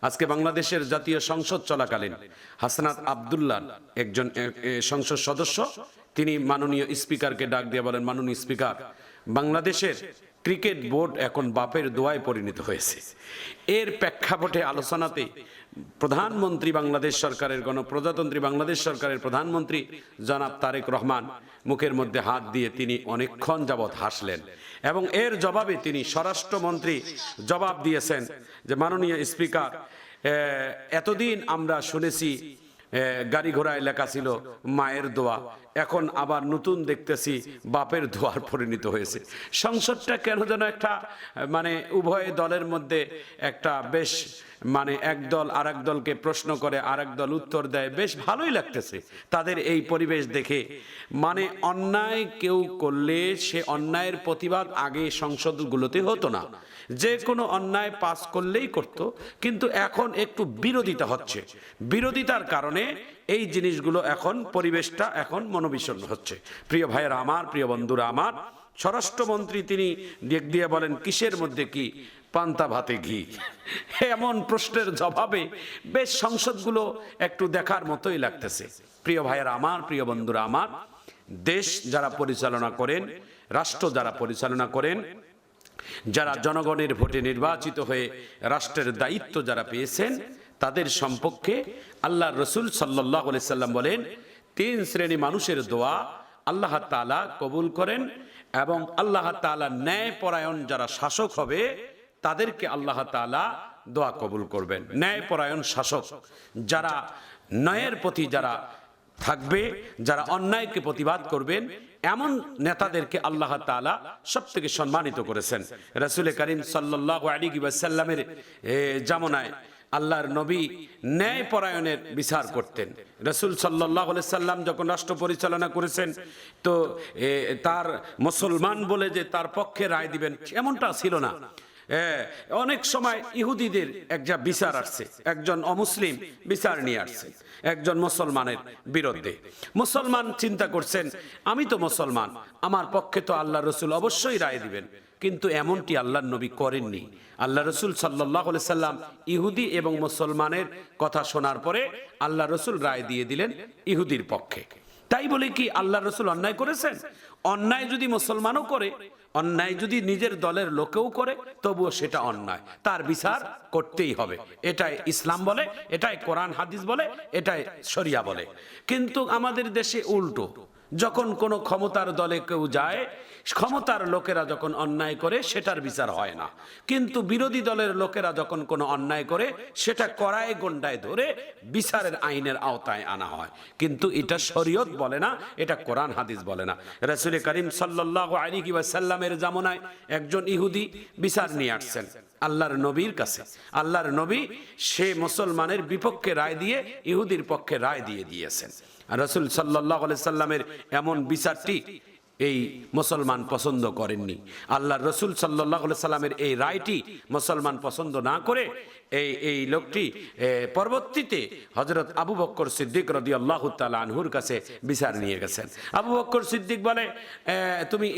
আজকে বাংলাদেশের জাতীয় সংসদ চলাকালীন হাসনাত আব্দুল্লাহ একজন সংসদ সদস্য, তিনি মাননীয় স্পিকারকে ডাক দিয়ে বলেন, মাননীয় স্পিকার, বাংলাদেশের ক্রিকেট বোর্ড এখন বাপের দোয়ায় পরিণত হয়েছে। এর প্রেক্ষাপটে আলোচনাতে প্রধানমন্ত্রী বাংলাদেশ সরকারের, গণপ্রজাতন্ত্রী বাংলাদেশ সরকারের প্রধানমন্ত্রী জনাব তারেক রহমান মুখের মধ্যে হাত দিয়ে তিনি অনেকক্ষণ যাবৎ হাসলেন এবং এর জবাবে তিনি স্বরাষ্ট্রমন্ত্রী জবাব দিয়েছেন যে, মাননীয় স্পিকার, এতদিন আমরা শুনেছি গাড়ি ঘোড়ায় লেখা ছিল মায়ের দোয়া, এখন আবার নতুন দেখতেছি বাপের দোয়ার পরিণত হয়েছে। সংসদটা কেন যেন একটা উভয় দলের মধ্যে একটা বেশ এক দল আর এক দলকে প্রশ্ন করে, আর এক দল উত্তর দেয়, বেশ ভালোই লাগতেছে তাদের এই পরিবেশ দেখে। অন্যায় কেউ করলে সে অন্যায়ের প্রতিবাদ আগে সংসদগুলোতে হতো না, যে কোনো অন্যায় পাস করলেই করত, কিন্তু এখন একটু বিরোধিতা হচ্ছে। বিরোধিতার কারণে এই জিনিসগুলো এখন পরিবেশটা এখন মনোবিষণ্ণ হচ্ছে। প্রিয় ভাইয়েরা আমার, প্রিয় বন্ধুরা আমার, স্বরাষ্ট্রমন্ত্রী তিনি দিক দিয়ে বলেন, কিসের মধ্যে কি পান্তা ভাতে ঘি? এমন প্রশ্নের জবাবে বেশ সংসদগুলো একটু দেখার মতোই লাগতেছে। প্রিয় ভাইয়েরা আমার, প্রিয় বন্ধুরা আমার, দেশ যারা পরিচালনা করেন, রাষ্ট্র যারা পরিচালনা করেন, যারা জনগণের ভোটে নির্বাচিত হয়ে রাষ্ট্রের দায়িত্ব যারা পেয়েছেন, তাদের সম্পর্কে আল্লাহর রসুল সাল্লাল্লাহু আলাইহি সাল্লাম বলেন, তিন শ্রেণী মানুষের দোয়া আল্লাহ তাআলা কবুল করেন এবং আল্লাহ তাআলা ন্যায়পরায়ণ যারা শাসক হবে তাদেরকে আল্লাহ তাআলা দোয়া কবুল করবেন। ন্যায়পরায়ণ শাসক, যারা ন্যায়ের প্রতি যারা থাকবে, যারা অন্যায়কে প্রতিবাদ করবেন, এমন নেতাদেরকে আল্লাহ তাআলা সবথেকে সম্মানিত করেছেন। রাসূল করিম সাল্লাল্লাহু আলাইহি ওয়াসাল্লামের জামানায় আল্লাহর নবী ন্যায়পরায়ণের বিচার করতেন। রাসূল সাল্লাল্লাহু আলাইহি সাল্লাম যখন রাষ্ট্র পরিচালনা করেছেন, তো তার মুসলমান বলে যে তার পক্ষে রায় দিবেন এমনটা ছিল না। অনেক সময় ইহুদিদের একটা বিচার আসছে, একজন অমুসলিম বিচার নিয়ে আসছে একজন মুসলমানের বিরুদ্ধে। মুসলমান চিন্তা করছেন, আমি তো মুসলমান, আমার পক্ষে তো আল্লাহ রসুল অবশ্যই রায় দিবেন, কিন্তু এমনটি আল্লাহর নবী করেননি। আল্লাহ রসুল সাল্লাল্লাহু আলাইহি সাল্লাম ইহুদি এবং মুসলমানের কথা শোনার পরে আল্লাহ রসুল রায় দিয়ে দিলেন ইহুদির পক্ষে। তাই বলে কি আল্লাহ রসুল অন্যায় করেছেন? অন্যায় যদি মুসলমানও করে, অন্যায় যদি নিজের দলের লোকেও করে, তবুও সেটা অন্যায়, তার বিচার করতেই হবে। এটাই ইসলাম বলে, এটাই কোরআন হাদিস বলে, এটাই শরিয়া বলে। কিন্তু আমাদের দেশে উল্টো, যখন কোনো ক্ষমতার দলে কেউ যায়, ক্ষমতার লোকেরা যখন অন্যায় করে সেটার বিচার হয় না, কিন্তু বিরোধী দলের লোকেরা যখন কোনো অন্যায় করে সেটা কড়ায় গন্ডায় ধরে বিচারের আইনের আওতায় আনা হয়। কিন্তু এটা শরীয়ত বলে না, এটা কোরআন হাদিস বলে না। রাসূল করিম সাল্লাল্লাহু আলাইহি ওয়াসাল্লামের জামানায় একজন ইহুদি বিচার নিয়ে আসছেন আল্লাহর নবীর কাছে। আল্লাহর নবী সে মুসলমানের বিপক্ষে রায় দিয়ে ইহুদির পক্ষে রায় দিয়ে দিয়েছেন। রাসূল সাল্লাল্লাহু আলাইহি সাল্লামের এমন বিচারটি এই মুসলমান পছন্দ করেননি। আল্লাহর রসুল সাল্লাল্লাহু আলাইহি সাল্লামের এই রায়টি মুসলমান পছন্দ না করে এই লোকটি পরবর্তীতে হযরত আবু বকর সিদ্দিক রাদিয়াল্লাহু তাআলা আনহুর কাছে বিচার নিয়ে গেছেন। আবু বকর সিদ্দিক বলে, তুমি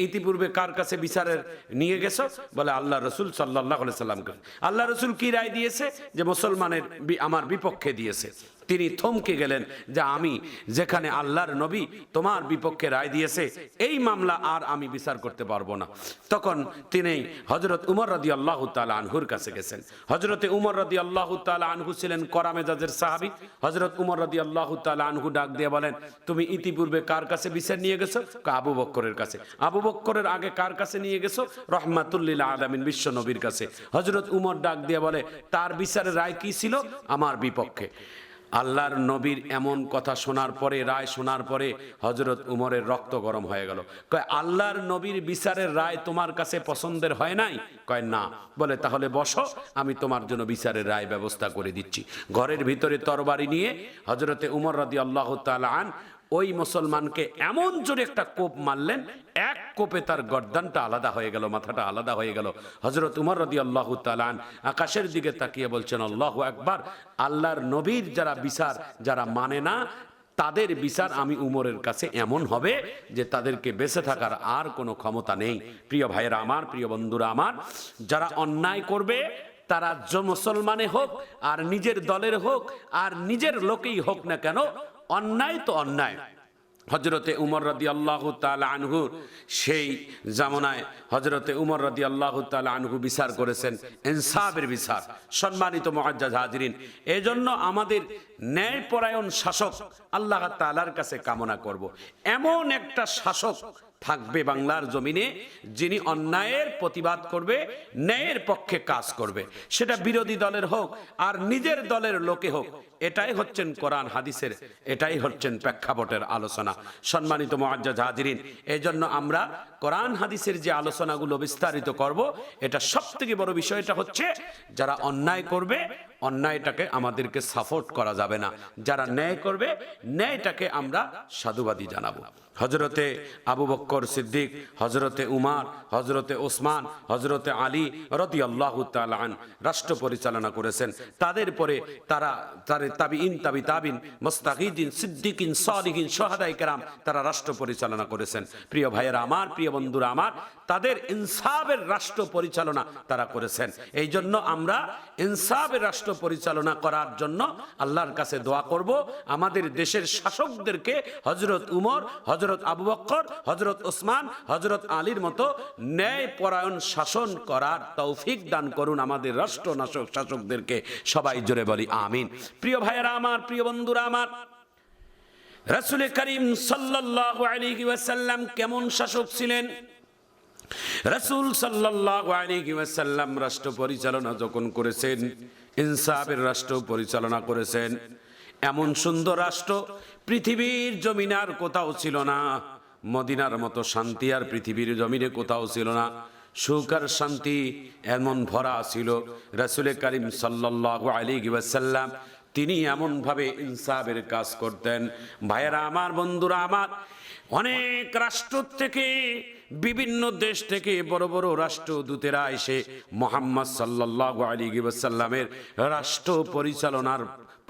ইতিপূর্বে কার কাছে বিচারের নিয়ে গেছো? বলে, আল্লাহ রসুল সাল্লাল্লাহু আলাইহি সাল্লামকে। আল্লাহ রসুল কি রায় দিয়েছে? যে মুসলমানের আমার বিপক্ষে দিয়েছে। তিনি থমকে গেলেন যে, আমি যেখানে আল্লাহর নবী তোমার বিপক্ষে রায় দিয়েছে, এই মামলা আর আমি বিচার করতে পারবো না। তখন তিনি হযরত উমর রাদিয়াল্লাহু তাআলা আনহুর কাছে গেছেন। হযরতে উমর রাদিয়াল্লাহু তাআলা আনহু ছিলেন কড়া মেজাজের সাহাবী। হযরত উমর রাদিয়াল্লাহু তাআলা আনহু ডাক দিয়ে বলেন, তুমি ইতিপূর্বে কার কাছে বিচার নিয়ে গেছো? আবু বকরের কাছে। আবু বকরের আগে কার কাছে নিয়ে গেছো? রাহমাতুল লিল আলামিন বিশ্ব নবীর কাছে। হযরত উমর ডাক দিয়ে বলে, তার বিচারের রায় কি ছিল? আমার বিপক্ষে। আল্লাহর নবীর এমন কথা শোনার পরে, রায় শোনার পরে হযরত উমরের রক্ত গরম হয়ে গেল। কয়, আল্লাহর নবীর বিচারের রায় তোমার কাছে পছন্দের হয় নাই? কয়, না। বলে, তাহলে বসো, আমি তোমার জন্য বিচারের রায় ব্যবস্থা করে দিচ্ছি। ঘরের ভিতরে তরবারি নিয়ে হযরতে উমর রাদিয়াল্লাহু তাআলা আন ওই মুসলমানকে এমন জোরে একটা কোপ মারলেন, এক কোপে তার গর্দানটা আলাদা হয়ে গেল, মাথাটা আলাদা হয়ে গেল। হযরত উমর রাদিয়াল্লাহু তাআলা আন আকাশের দিকে তাকিয়ে বলছেন, আল্লাহু আকবার। আল্লাহর নবীর যারা বিচার যারা মানে না, তাদের বিচার আমি উমরের কাছে এমন হবে যে তাদেরকে বেঁচে থাকার আর কোনো ক্ষমতা নেই। প্রিয় ভাইয়েরা আমার, প্রিয় বন্ধুরা আমার, যারা অন্যায় করবে তারা মুসলমানে হোক আর নিজের দলের হোক আর নিজের লোকেই হোক না কেন, অন্যায় তো অন্যায়। হজরতে উমর রাদিয়াল্লাহু তাআলা আনহু, সেই জামানায় হজরতে উমর রাদিয়াল্লাহু তাআলা আনহু বিচার করেছেন ইনসাফের বিচার। সম্মানিত মুআজ্জাজ হাজিরিন, এজন্য আমাদের ন্যায়পরায়ণ শাসক আল্লাহ তাআলার কাছে কামনা করব। এমন একটা শাসক থাকবে বাংলার জমিনে যিনি অন্যায়ের প্রতিবাদ করবে, ন্যায়ের পক্ষে কাজ করবে, সেটা বিরোধী দলের হোক আর নিজের দলের লোকে হোক। এটাই হচ্ছেন কোরআন হাদিসের, এটাই হচ্ছেন প্রেক্ষাপটের আলোচনা। সম্মানিত মুআজ্জাজ হাজিরিন, এই জন্য আমরা কোরআন হাদিসের যে আলোচনাগুলো বিস্তারিত করব, এটা সবথেকে বড় বিষয়টা হচ্ছে যারা অন্যায় করবে অন্যায়টাকে আমাদেরকে সাপোর্ট করা যাবে না, যারা ন্যায় করবে ন্যায়টাকে আমরা সাধুবাদী জানাবো। হজরতে আবু বকর সিদ্দিক, হজরতে উমার, হজরতে ওসমান, হজরতে আলী রাদিয়াল্লাহু তাআলা আন রাষ্ট্র পরিচালনা করেছেন। তাদের পরে তারা তাবিঈন, তাবিঈন, মুস্তাগীদিন, সিদ্দিকিন, সালিহিন, শুহাদায়ে কেরাম তারা রাষ্ট্র পরিচালনা করেছেন। প্রিয় ভাইয়েরা আমার, প্রিয় বন্ধুরা আমার, তাদের ইনসাফের রাষ্ট্র পরিচালনা তারা করেছেন। এই জন্য আমরা ইনসাফের রাষ্ট্র পরিচালনা করার জন্য আল্লাহর কাছে দোয়া করব, আমাদের দেশের শাসকদেরকে হযরত উমর, হযরত আবু বকর, হযরত ওসমান, হযরত আলীর মতো ন্যায়পরায়ণ শাসন করার তৌফিক দান করুন আমাদের রাষ্ট্র নাশক শাসকদেরকে। সবাই জোরে বলি আমিন। প্রিয় ভাইয়েরা আমার, প্রিয় বন্ধুরা আমার, রাসূল করিম সাল্লাল্লাহু আলাইহি ওয়াসাল্লাম কেমন শাসক ছিলেন? রাসূল সাল্লাল্লাহু আলাইহি ওয়াসাল্লাম রাষ্ট্র পরিচালনা যখন করেছেন, ইনসাফের রাষ্ট্র পরিচালনা করেছেন। এমন সুন্দর রাষ্ট্র পৃথিবীর জমিনে আর কোথাও ছিল না। মদিনার মতো শান্তি আর পৃথিবীর জমিনে কোথাও ছিল না। সুখ আর শান্তি এমন ভরা ছিল। রাসূল করিম সাল্লাল্লাহু আলাইহি ওয়াসাল্লাম তিনি এমন ভাবে ইনসাফের কাজ করতেন। ভাইয়েরা আমার, বন্ধুরা আমার, অনেক রাষ্ট্র থেকে, বিভিন্ন দেশ থেকে বড় বড় রাষ্ট্রদূতেরা এসে মুহাম্মদ সাল্লাল্লাহু আলাইহি ওয়াসাল্লামের রাষ্ট্র পরিচালনার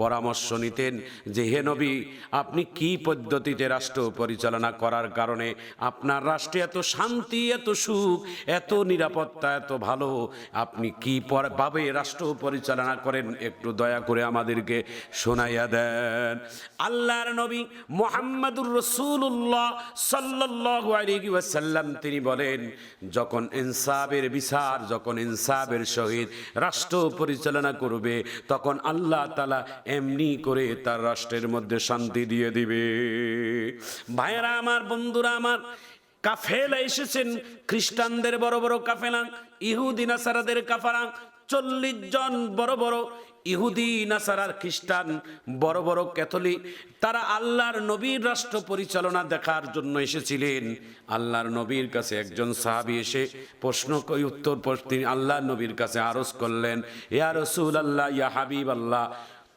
পরামর্শ নিতেন যে হে নবী, আপনি কি পদ্ধতিতে রাষ্ট্র পরিচালনা করার কারণে আপনার রাষ্ট্রে এত শান্তি, এত সুখ, এত নিরাপত্তা, এত ভালো, আপনি কি ভাবে রাষ্ট্র পরিচালনা করেন, একটু দয়া করে আমাদেরকে শোনাইয়া দেন। আল্লাহর নবী মুহাম্মদুর রাসূলুল্লাহ সাল্লাল্লাহু আলাইহি ওয়াসাল্লাম তিনি বলেন, যখন ইনসাফের বিচার, যখন ইনসাফের সহিত রাষ্ট্র পরিচালনা করবে, তখন আল্লাহ তাআলা এমনি করে তার রাষ্ট্রের মধ্যে শান্তি দিয়ে দিবে। ভাইয়েরা আমার, বন্ধুরা আমার, কাফেলা এসেছেন, খ্রিস্টানদের বড় বড় কাফেলা, ইহুদি নাসারাদের কাফেলা, 40 জন বড় বড় ইহুদি, নাসারার, খ্রিস্টান, বড় বড় ক্যাথলিক, তারা আল্লাহর নবীর রাষ্ট্র পরিচালনা দেখার জন্য এসেছিলেন। আল্লাহর নবীর কাছে একজন সাহাবী এসে উত্তর তিনি আল্লাহর নবীর কাছে আরজ করলেন, ইয়া রাসূলুল্লাহ, ইয়া হাবিবাল্লাহ,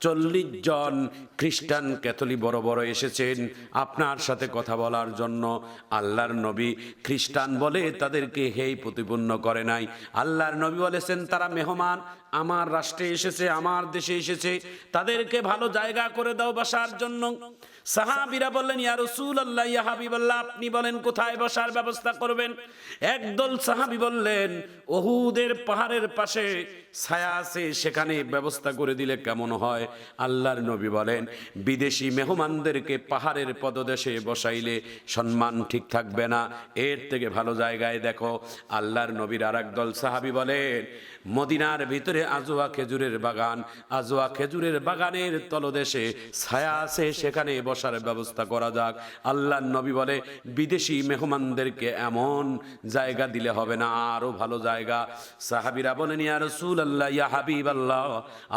40 জন খ্রিস্টান, ক্যাথলিক বড় বড় এসেছেন আপনার সাথে কথা বলার জন্য। আল্লাহর নবী খ্রিস্টান বলে তাদেরকে হেয় প্রতিপন্ন করে নাই। আল্লাহর নবী বলেছেন তারা মেহমান, আমার রাষ্ট্রে এসেছে, আমার দেশে এসেছে, তাদেরকে ভালো জায়গা করে দাও বসার জন্য। সাহাবীরা বললেন, ইয়া রাসূলুল্লাহ, ইয়া হাবিবাল্লাহ, আপনি বলেন কোথায় বসার ব্যবস্থা করবেন? একদল সাহাবী বললেন, উহুদের পাহাড়ের পাশে ছায়া আছে, সেখানে ব্যবস্থা করে দিলে কেমন হয়? আল্লাহর নবী বলেন, বিদেশি মেহমানদেরকে পাহাড়ের পদদেশে বসাইলে সম্মান ঠিক থাকবে না, এর থেকে ভালো জায়গায় দেখো। আল্লাহর নবীর আর একদল সাহাবী বলেন, মদিনার ভিতরে আজওয়া খেজুরের বাগান, আজওয়া খেজুরের বাগানের তলদেশে ছায়া আছে, সেখানে বসার ব্যবস্থা করা যাক। আল্লাহর নবী বলে, বিদেশি মেহমানদেরকে এমন জায়গা দিলে হবে না, আরো ভালো জায়গা। সাহাবীরা বলেন, ইয়া রাসূলুল্লাহ, ইয়া হাবিবাল্লাহ,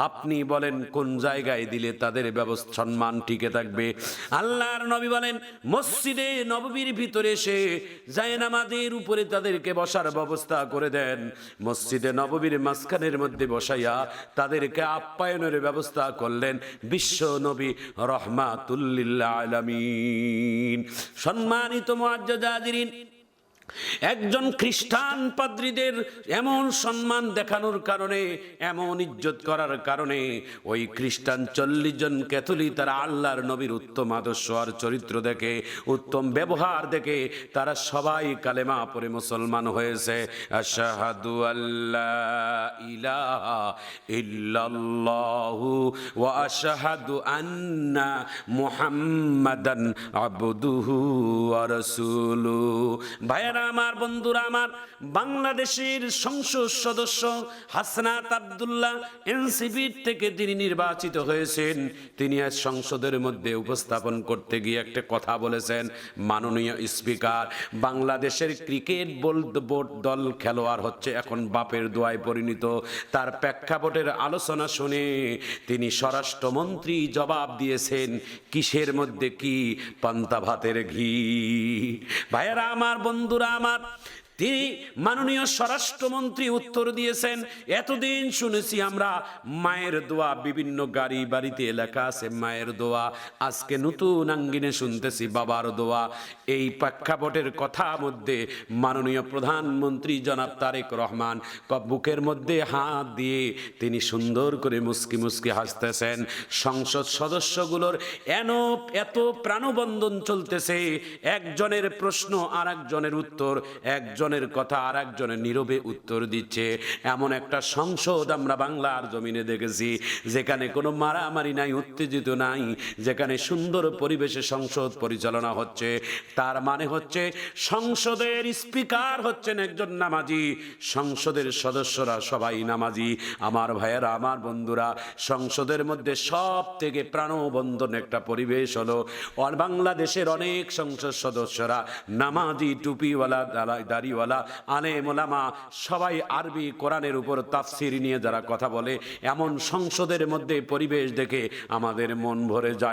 আপনি বলেন কোন জায়গায় দিলে তাদের ব্যবস্থা সম্মান টিকে থাকবে? আল্লাহর নবী বলেন, মসজিদে নববীর ভিতরে এসে জায়নামাজের উপরে তাদেরকে বসার ব্যবস্থা করে দেন। মসজিদে নববীর মাঝখানের মধ্যে বসাইয়া তাদেরকে আপ্যায়নের ব্যবস্থা করলেন বিশ্ব নবী রাহমাতুল লিল আলামিন। সম্মানিত মুআজ্জাজ হাজিরিন, একজন খ্রিস্টান পাদ্রীদের এমন সম্মান দেখানোর কারণে, এমন ইজ্জত করার কারণে ওই খ্রিস্টান 40 জন ক্যাথলিক তারা আল্লাহর নবীর উত্তম আদর্শ আর চরিত্র দেখে, উত্তম ব্যবহার দেখে তারা সবাই কালেমা পড়ে মুসলমান হয়েছে। আশহাদু আল্লা ইলাহা ইল্লাল্লাহু ওয়া আশহাদু আন্না মুহাম্মাদান আবদুহু ওয়া রাসূলুহু। ভাইয়েরা আমার, বন্ধুরা আমার, বাংলাদেশের সংসদ সদস্য হাসনাত আব্দুল্লাহ এনসিপি থেকে তিনি নির্বাচিত হয়েছেন। তিনি আজ সংসদের মধ্যে উপস্থাপন করতে গিয়ে একটা কথা বলেছেন, মাননীয় স্পিকার, বাংলাদেশের ক্রিকেট বোর্ড দল খেলোয়াড় হচ্ছে এখন বাপের দোয়ায় পরিণত। তার প্রেক্ষাপটের আলোচনা শুনে তিনি স্বরাষ্ট্রমন্ত্রী জবাব দিয়েছেন, কিসের মধ্যে কি, পান্তা ভাতের ঘি। ভাইয়েরা আমার, বন্ধুরা আমার, তিনি মাননীয় স্বরাষ্ট্রমন্ত্রী উত্তর দিয়েছেন, এতদিন শুনেছি আমরা মায়ের দোয়া, বিভিন্ন গাড়ি বাড়িতে লেখা আছে মায়ের দোয়া, আজকে নতুন আঙ্গিনে শুনতেছি বাবার দোয়া। এই প্রেক্ষাপটের কথা মধ্যে মাননীয় প্রধানমন্ত্রী জনাব তারেক রহমান বুকের মধ্যে হাত দিয়ে তিনি সুন্দর করে মুস্কি মুস্কি হাসতেছেন। সংসদ সদস্যগুলোর এত প্রাণবন্ধন চলতেছে, একজনের প্রশ্ন আর একজনের উত্তর, একজনের কথা আর একজনের নীরবে উত্তর দিচ্ছে। এমন একটা সংসদ আমরা বাংলার জমিনে দেখেছি যেখানে কোনো মারামারি নাই, উত্তেজিত নাই, যেখানে সুন্দর পরিবেশে সংসদ পরিচালনা হচ্ছে। তার মানে হচ্ছে সংসদের স্পিকার হচ্ছেন একজন নামাজি, সংসদের সদস্যরা সবাই নামাজি। আমার ভাইয়েরা, আমার বন্ধুরা, সংসদের মধ্যে সব থেকে প্রাণবন্ধন একটা পরিবেশ হলো বাংলাদেশের অনেক সংসদ সদস্যরা নামাজি, টুপিওয়ালা, দাড়িওয়ালা, আলেম ওলামা, সবাই আরবি কোরআনের উপর তাফসির নিয়ে যারা কথা বলে, এমন সংসদের মধ্যে পরিবেশ দেখে আমাদের মন ভরে যায়।